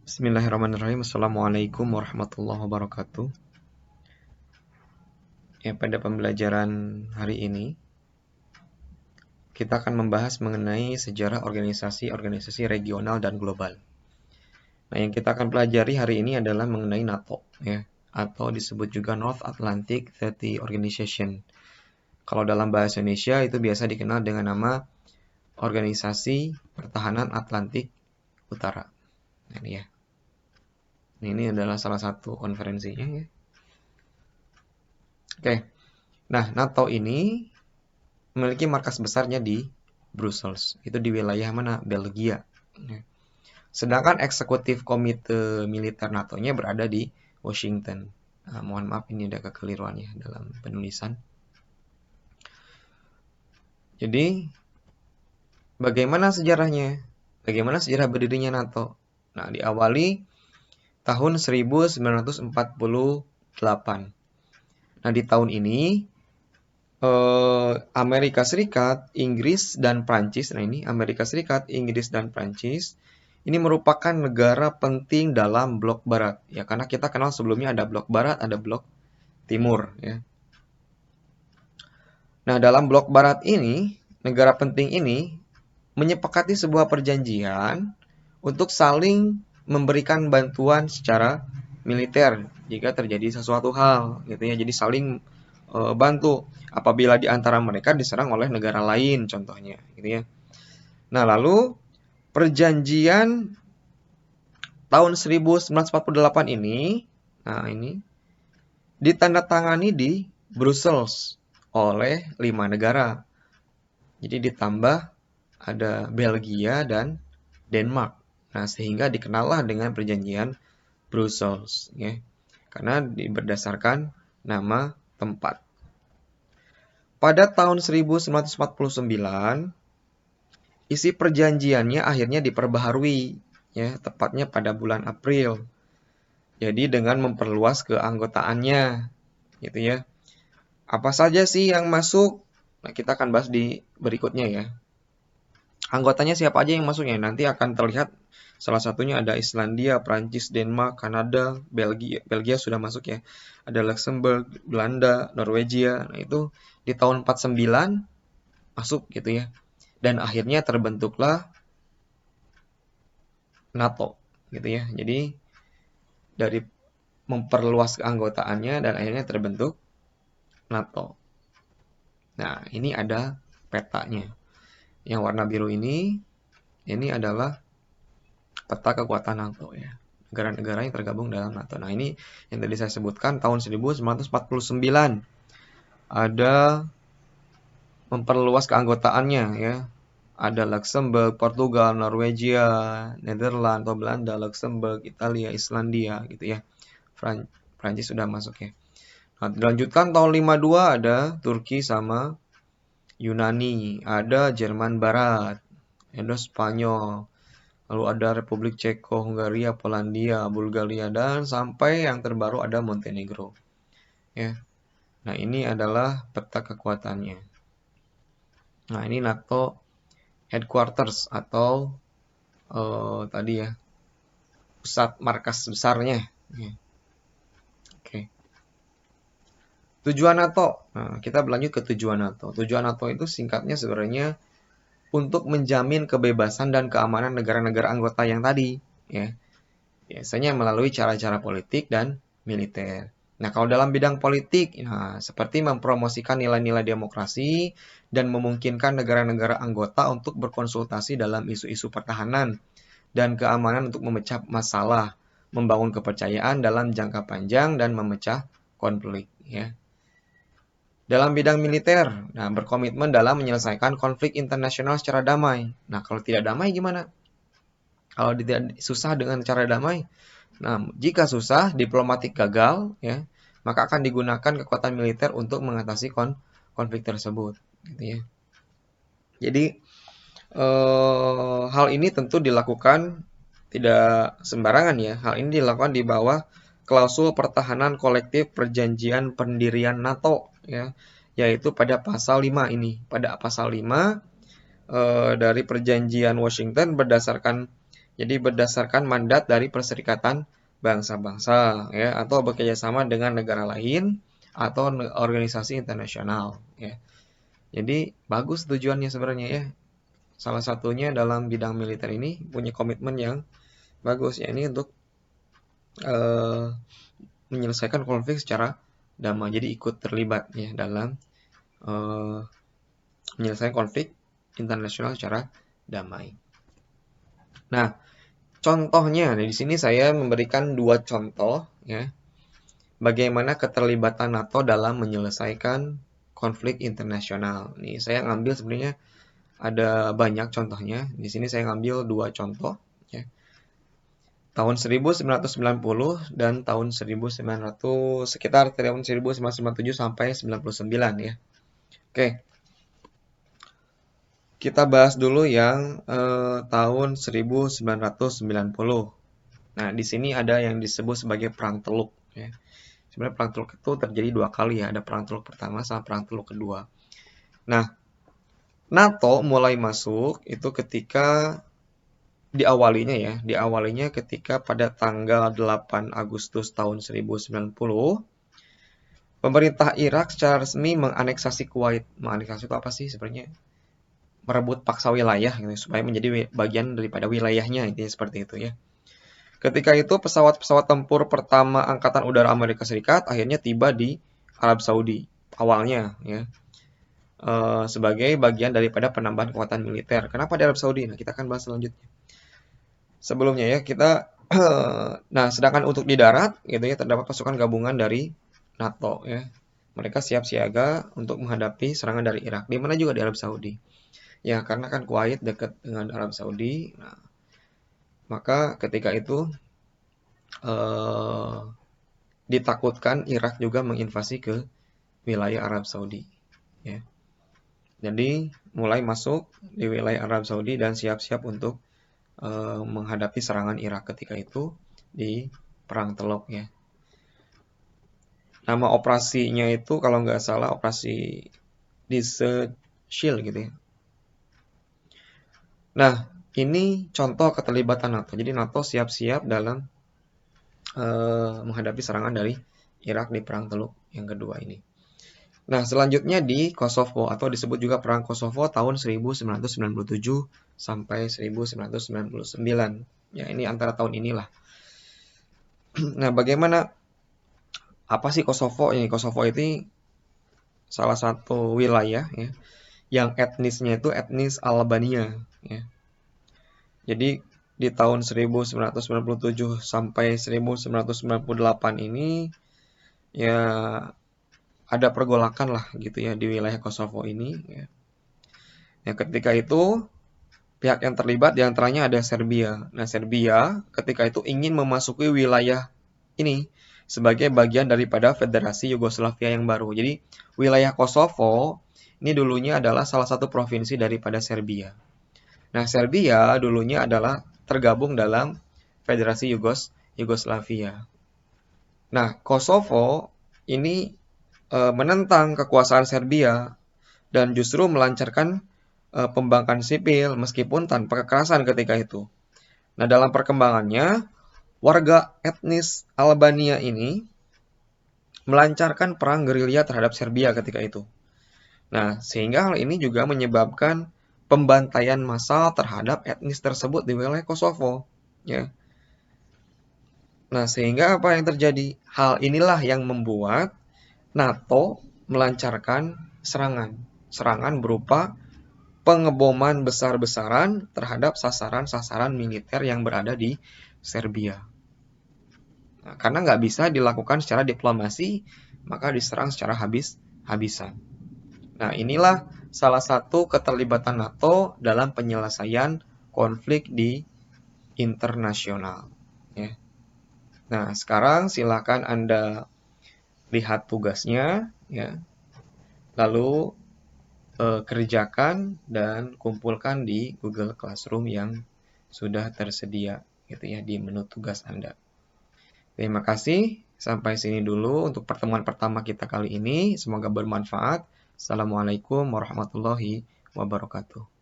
Bismillahirrahmanirrahim. Assalamualaikum warahmatullahi wabarakatuh. Pada pembelajaran hari ini kita akan membahas mengenai sejarah organisasi-organisasi regional dan global. Nah, yang kita akan pelajari hari ini adalah mengenai NATO, atau disebut juga North Atlantic Treaty Organization. Kalau dalam bahasa Indonesia itu biasa dikenal dengan nama Organisasi Pertahanan Atlantik Utara. Nah, ini ya. Ini adalah salah satu konferensinya ya. Oke. Nah, NATO ini memiliki markas besarnya di Brussels. Itu di wilayah mana? Belgia. Sedangkan eksekutif komite militer NATO-nya berada di Washington. Mohon maaf ini ada kekeliruannya dalam penulisan. Jadi, bagaimana sejarahnya? Bagaimana sejarah berdirinya NATO? Nah, diawali tahun 1948. Nah, di tahun ini Amerika Serikat, Inggris, dan Prancis. Nah, ini Amerika Serikat, Inggris, dan Prancis ini merupakan negara penting dalam blok barat. Ya, karena kita kenal sebelumnya ada blok barat, ada blok timur. Ya. Nah, dalam blok barat ini, negara penting ini menyepakati sebuah perjanjian untuk saling memberikan bantuan secara militer jika terjadi sesuatu hal, gitu ya. Jadi saling bantu apabila di antara mereka diserang oleh negara lain, contohnya, gitu ya. Nah, lalu perjanjian tahun 1948 ini, ditandatangani di Brussels oleh 5 negara. Jadi ditambah ada Belgia dan Denmark. Nah, sehingga dikenallah dengan perjanjian Brussels, ya. Karena berdasarkan nama tempat. Pada tahun 1949, isi perjanjiannya akhirnya diperbaharui, ya, tepatnya pada bulan April. Jadi dengan memperluas keanggotaannya, gitu ya. Apa saja sih yang masuk? Nah, kita akan bahas di berikutnya ya. Anggotanya siapa aja yang masuknya? Nanti akan terlihat salah satunya ada Islandia, Prancis, Denmark, Kanada, Belgia. Belgia sudah masuk ya. Ada Luxembourg, Belanda, Norwegia. Nah, itu di tahun 49 masuk gitu ya. Dan akhirnya terbentuklah NATO gitu ya. Jadi dari memperluas keanggotaannya dan akhirnya terbentuk NATO. Nah, ini ada petanya. Yang warna biru ini adalah peta kekuatan NATO ya. Negara-negara yang tergabung dalam NATO. Nah, ini yang tadi saya sebutkan tahun 1949. Ada memperluas keanggotaannya ya. Ada Luxembourg, Portugal, Norwegia, Netherlands atau Belanda, Luxembourg, Italia, Islandia gitu ya. Prancis sudah masuk ya. Nah, dilanjutkan tahun 52 ada Turki sama Yunani, ada Jerman Barat, ada Spanyol, lalu ada Republik Ceko, Hungaria, Polandia, Bulgaria, dan sampai yang terbaru ada Montenegro. Ya. Nah, ini adalah peta kekuatannya. Nah, ini NATO headquarters atau tadi ya, pusat markas besarnya. Ya. Oke. Tujuan NATO. Nah, kita berlanjut ke tujuan NATO. Tujuan NATO itu singkatnya sebenarnya untuk menjamin kebebasan dan keamanan negara-negara anggota yang tadi, ya. Biasanya melalui cara-cara politik dan militer. Nah, kalau dalam bidang politik, seperti mempromosikan nilai-nilai demokrasi dan memungkinkan negara-negara anggota untuk berkonsultasi dalam isu-isu pertahanan dan keamanan untuk memecah masalah, membangun kepercayaan dalam jangka panjang dan memecah konflik, ya. Dalam bidang militer, berkomitmen dalam menyelesaikan konflik internasional secara damai. Nah, kalau tidak damai gimana? Kalau tidak susah dengan cara damai, jika susah, diplomatik gagal, ya, maka akan digunakan kekuatan militer untuk mengatasi konflik tersebut, gitu ya. Jadi hal ini tentu dilakukan tidak sembarangan ya. Hal ini dilakukan di bawah klausul pertahanan kolektif perjanjian pendirian NATO ya, yaitu pada pasal 5 ini. Pada pasal 5 dari perjanjian Washington berdasarkan Jadi berdasarkan mandat dari Perserikatan Bangsa-Bangsa, ya, atau bekerjasama dengan negara lain atau organisasi internasional, ya. Jadi bagus tujuannya sebenarnya, ya. Salah satunya dalam bidang militer ini punya komitmen yang bagus, ya, ini untuk menyelesaikan konflik secara damai. Jadi ikut terlibat, ya, dalam menyelesaikan konflik internasional secara damai. Nah, contohnya, di sini saya memberikan 2 contoh, ya, bagaimana keterlibatan NATO dalam menyelesaikan konflik internasional. Nih, saya ngambil sebenarnya ada banyak contohnya. Di sini saya ngambil 2 contoh, ya. Tahun 1990 dan tahun 1900, sekitar tahun 1997 sampai 99, ya. Oke. Kita bahas dulu yang tahun 1990. Nah, di sini ada yang disebut sebagai Perang Teluk, ya. Sebenarnya Perang Teluk itu terjadi 2 kali, ya. Ada Perang Teluk pertama sama Perang Teluk kedua. Nah, NATO mulai masuk itu ketika diawalinya ketika pada tanggal 8 Agustus tahun 1990, pemerintah Irak secara resmi menganeksasi Kuwait. Menganeksasi itu apa sih sebenarnya? Merebut paksa wilayah gitu, supaya menjadi bagian daripada wilayahnya, intinya seperti itu, ya. Ketika itu pesawat-pesawat tempur pertama Angkatan Udara Amerika Serikat akhirnya tiba di Arab Saudi awalnya, ya, sebagai bagian daripada penambahan kekuatan militer. Kenapa di Arab Saudi? Nah, kita akan bahas selanjutnya. Sebelumnya, ya, kita nah, sedangkan untuk di darat gitu, ya, terdapat pasukan gabungan dari NATO, ya. Mereka siap siaga untuk menghadapi serangan dari Irak. Di mana juga di Arab Saudi. Ya, karena kan Kuwait dekat dengan Arab Saudi. Nah, maka ketika itu ditakutkan Irak juga menginvasi ke wilayah Arab Saudi, ya. Jadi mulai masuk di wilayah Arab Saudi dan siap-siap untuk menghadapi serangan Irak ketika itu di Perang Teluk, ya. Nama operasinya itu kalau nggak salah operasi Desert Shield gitu, ya. Nah, ini contoh keterlibatan NATO. Jadi NATO siap-siap dalam menghadapi serangan dari Irak di Perang Teluk yang kedua ini. Nah, selanjutnya di Kosovo atau disebut juga Perang Kosovo tahun 1997 sampai 1999. Ya, ini antara tahun inilah. Nah, bagaimana apa sih Kosovo? Ini Kosovo itu salah satu wilayah, ya, yang etnisnya itu etnis Albania, ya. Jadi di tahun 1997 sampai 1998 ini, ya, ada pergolakan lah gitu, ya, di wilayah Kosovo ini, ya. Yang ketika itu pihak yang terlibat diantaranya ada Serbia. Nah, Serbia ketika itu ingin memasuki wilayah ini sebagai bagian daripada Federasi Yugoslavia yang baru. Jadi wilayah Kosovo ini dulunya adalah salah satu provinsi daripada Serbia. Nah, Serbia dulunya adalah tergabung dalam Federasi Yugoslavia. Nah, Kosovo ini menentang kekuasaan Serbia dan justru melancarkan pembangkangan sipil meskipun tanpa kekerasan ketika itu. Nah, dalam perkembangannya, warga etnis Albania ini melancarkan perang gerilya terhadap Serbia ketika itu. Nah, sehingga hal ini juga menyebabkan pembantaian massal terhadap etnis tersebut di wilayah Kosovo, ya. Nah, sehingga apa yang terjadi? Hal inilah yang membuat NATO melancarkan serangan berupa pengeboman besar-besaran terhadap sasaran-sasaran militer yang berada di Serbia. Nah, karena nggak bisa dilakukan secara diplomasi, maka diserang secara habis-habisan. Nah, inilah salah satu keterlibatan NATO dalam penyelesaian konflik di internasional, ya. Nah, sekarang silakan Anda lihat tugasnya, ya. Lalu kerjakan dan kumpulkan di Google Classroom yang sudah tersedia gitu, ya, di menu tugas Anda. Terima kasih. Sampai sini dulu untuk pertemuan pertama kita kali ini. Semoga bermanfaat. Assalamualaikum warahmatullahi wabarakatuh.